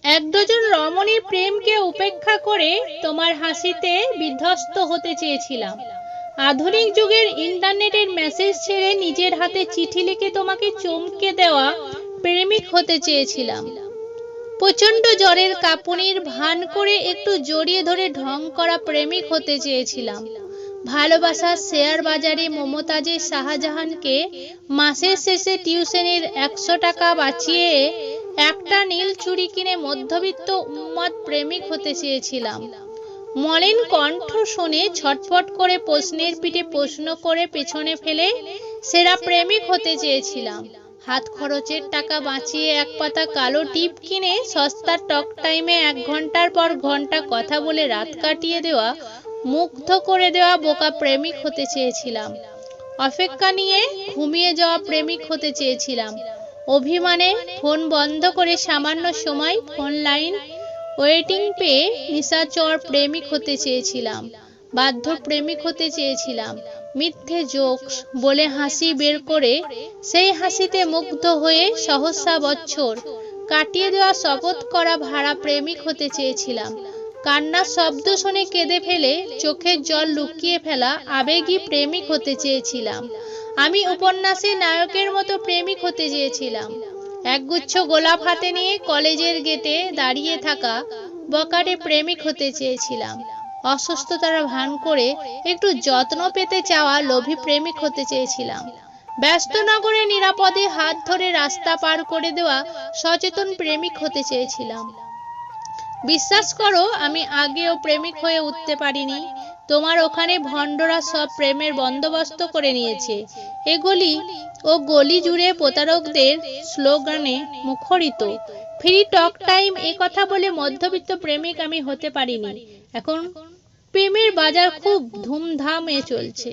এক ডজন রমণীর প্রেমকে উপেক্ষা করে তোমার হাসিতে বিধ্বস্ত হতে চেয়েছিলাম। আধুনিক যুগের ইন্টারনেটের মেসেজ ছেড়ে নিজের হাতে চিঠি লিখে তোমাকে চমকে দেওয়া প্রেমিক হতে চেয়েছিলাম। প্রচন্ড জ্বরের কাঁপুনির ভান করে একটু জড়িয়ে ধরে ঢং করা প্রেমিক হতে চেয়েছিলাম। ভালোবাসার শেয়ার বাজারে মমতাজের শাহজাহানকে মাসের শেষে টিউশনের 100 টাকা বাঁচিয়ে একটা নীল চুড়ি কিনে মধ্যবিত্ত উন্মাদ প্রেমিক হতে চেয়েছিলাম। মলিন কণ্ঠ শুনে ছটফট করে প্রশ্নের পিঠে প্রশ্ন করে পেছনে ফেলে সেরা প্রেমিক হতে চেয়েছিলাম। হাত খরচের টাকা বাঁচিয়ে এক পাতা কালো টিপ কিনে সস্তার টক টাইমে 1 ঘন্টার পর ঘন্টা কথা বলে রাত কাটিয়ে দেওয়া মুগ্ধ করে দেওয়া বোকা প্রেমিক হতে চেয়েছিলাম। অপেক্ষা নিয়ে ঘুমিয়ে যাওয়া প্রেমিক হতে চেয়েছিলাম। অভিমানে ফোন বন্ধ করে সামান্য সময় ফোন লাইন ওয়েটিং পেয়ে নিশাচর প্রেমিক হতে চেয়েছিলাম। বাধ্য প্রেমিক হতে চেয়েছিলাম। মিথ্যে জোকস বলে হাসি বের করে সেই হাসিতে মুগ্ধ হয়ে সহস্র বছর কাটিয়ে দেওয়া শপথ করা ভাড়া প্রেমিক হতে চেয়েছিলাম। কান্নার শব্দ শুনে কেঁদে ফেলে চোখের জল লুকিয়ে ফেলা আবেগী প্রেমিক হতে চেয়েছিলাম। আমি উপন্যাসের নায়কের মতো প্রেমিক হতে চেয়েছিলাম। একগুচ্ছ গোলাপ হাতে নিয়ে কলেজের গেটে দাঁড়িয়ে থাকা বকাটে প্রেমিক হতে চেয়েছিলাম। অসুস্থতার ভান করে একটু যত্ন পেতে চাওয়া লোভী প্রেমিক হতে চেয়েছিলাম। ব্যস্ত নগরে নিরাপদে হাত ধরে রাস্তা পার করে দেওয়া সচেতন প্রেমিক হতে চেয়েছিলাম। বিশ্বাস করো, আমি আগেও প্রেমিক হয়ে উঠতে পারিনি। তোমার ওখানে ভণ্ডরা সব প্রেমের বন্দোবস্ত করে নিয়েছে। এগুলি ও গলি জুড়ে প্রতারকদের স্লোগানে মুখরিত। ফ্রি টক টাইম এ কথা বলে মধ্যবিত্ত প্রেমিক আমি হতে পারিনি। এখন প্রেমের বাজার খুব ধুমধামে চলছে।